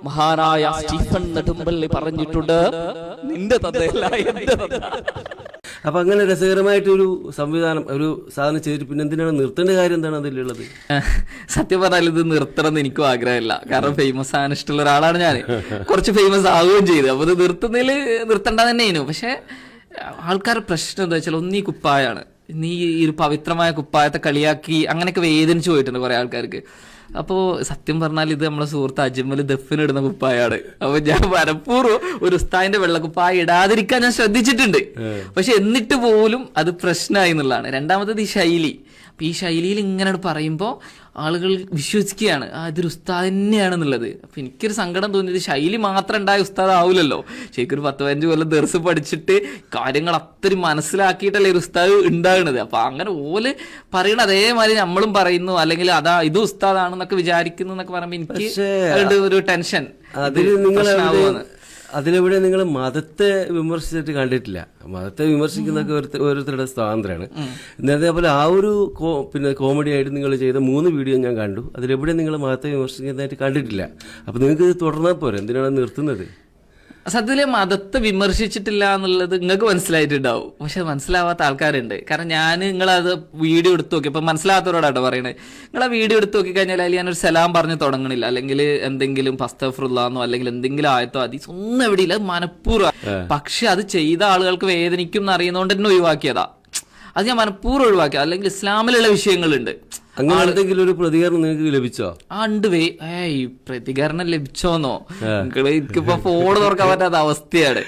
മഹാനായ സ്റ്റീഫൻ നെടുമ്പള്ളി പറഞ്ഞിട്ടുണ്ട്, നിന്റെ തന്തയല്ല എന്റെ തന്ത. അപ്പൊ അങ്ങനെ രസകരമായിട്ടൊരു സംവിധാനം ഒരു സാധനം ചെയ്തിട്ട് പിന്നെ എന്തിനാണ് നിർത്തേണ്ട കാര്യം എന്താണ് അതിലുള്ളത്? സത്യം പറഞ്ഞാൽ ഇത് നിർത്തണം എന്ന് എനിക്കും ആഗ്രഹമില്ല. കാരണം ഫേമസ് ആകാൻ ഇഷ്ടമുള്ള ഒരാളാണ് ഞാൻ. കുറച്ച് ഫേമസ് ആവുകയും ചെയ്തു. അപ്പൊ ഇത് നിർത്തണ്ട തന്നെയായിരുന്നു. പക്ഷെ ആൾക്കാരുടെ പ്രശ്നം എന്താ വെച്ചാൽ, ഒന്നീ കുപ്പായാണ്, നീ ഈ ഒരു പവിത്രമായ കുപ്പായത്തെ കളിയാക്കി അങ്ങനെയൊക്കെ വേദനിച്ചു പോയിട്ടുണ്ട് കുറെ ആൾക്കാർക്ക്. അപ്പോ സത്യം പറഞ്ഞാൽ ഇത് നമ്മളെ സുഹൃത്ത് അജ്മൽ ദഫിനിടുന്ന കുപ്പായാണ്. അപ്പൊ ഞാൻ മനഃപൂർവ്വം ഒരു ഉസ്താദിന്റെ വെള്ളക്കുപ്പായ ഇടാതിരിക്കാൻ ഞാൻ ശ്രദ്ധിച്ചിട്ടുണ്ട്. പക്ഷെ എന്നിട്ട് പോലും അത് പ്രശ്നമായി എന്നുള്ളതാണ്. രണ്ടാമത്തത് ഈ ശൈലി. അപ്പൊ ഈ ശൈലിയിൽ ഇങ്ങനെ പറയുമ്പോൾ ആളുകൾ വിശ്വസിക്കുകയാണ് ഇതൊരു ഉസ്താദ് തന്നെയാണെന്നുള്ളത്. അപ്പൊ എനിക്കൊരു സങ്കടം തോന്നിയത്, ശൈലി മാത്രം ഉണ്ടായ ഉസ്താദ് ആവില്ലല്ലോ. ശരിക്കും ഒരു 10-15 കൊല്ലം ദർസ് പഠിച്ചിട്ട് കാര്യങ്ങൾ അത്രയും മനസ്സിലാക്കിയിട്ടല്ലേ ഒരു ഉസ്താദ് ഉണ്ടാകുന്നത്. അപ്പൊ അങ്ങനെ ഓല് പറയണ അതേമാതിരി നമ്മളും പറയുന്നു, അല്ലെങ്കിൽ ഇത് ഉസ്താദാണെന്നൊക്കെ വിചാരിക്കുന്നു എന്നൊക്കെ പറയുമ്പോൾ എനിക്ക് ഒരു ടെൻഷൻ. അതിലെവിടെ നിങ്ങൾ മതത്തെ വിമർശിച്ചിട്ട് കണ്ടിട്ടില്ല. മതത്തെ വിമർശിക്കുന്നതൊക്കെ ഓരോരുത്തരുടെ സ്വാതന്ത്ര്യമാണ്. അതേപോലെ ആ ഒരു കോമഡി ആയിട്ട് നിങ്ങൾ ചെയ്ത 3 വീഡിയോ ഞാൻ കണ്ടു. അതിലെവിടെ നിങ്ങൾ മതത്തെ വിമർശിക്കുന്നതായിട്ട് കണ്ടിട്ടില്ല. അപ്പൊ നിങ്ങൾക്ക് ഇത് തുടർന്നാൽ പോരെ, എന്തിനാണ് നിർത്തുന്നത്? സത്യത്തില് മതത്തെ വിമർശിച്ചിട്ടില്ല എന്നുള്ളത് നിങ്ങൾക്ക് മനസ്സിലായിട്ടുണ്ടാവും. പക്ഷെ മനസ്സിലാവാത്ത ആൾക്കാരുണ്ട്. കാരണം ഞാൻ നിങ്ങളത് വീഡിയോ എടുത്ത് നോക്കി, ഇപ്പൊ മനസ്സിലാത്തവരോടാട്ടോ പറയണേ. നിങ്ങൾ ആ വീഡിയോ എടുത്ത് നോക്കി കഴിഞ്ഞാൽ അതിൽ ഞാനൊരു സലാം പറഞ്ഞ് തുടങ്ങണില്ല, അല്ലെങ്കിൽ എന്തെങ്കിലും അസ്തഗ്ഫിറുല്ലാഹ്ന്നോ അല്ലെങ്കിൽ എന്തെങ്കിലും ആയത്തോ ഹദീസ് ഒന്നും എവിടെയില്ല. അത് മനഃപൂർവ്വം. പക്ഷെ അത് ചെയ്ത ആളുകൾക്ക് വേദനിക്കും എന്ന് അറിയുന്നതുകൊണ്ട് തന്നെ ഒഴിവാക്കിയതാ. അത് ഞാൻ മനഃപൂർവ്വം ഒഴിവാക്കി. അല്ലെങ്കിൽ ഇസ്ലാമിലുള്ള വിഷയങ്ങളുണ്ട്. അങ്ങനെ എന്തെങ്കിലും ഒരു പ്രതികരണം നിങ്ങൾക്ക് ലഭിച്ചോ? ഉണ്ട്. പ്രതികരണം ലഭിച്ചോന്നോ? എനിക്കിപ്പോ ഫോൺ തുറക്കാൻ പറ്റാത്ത അവസ്ഥയാണ്.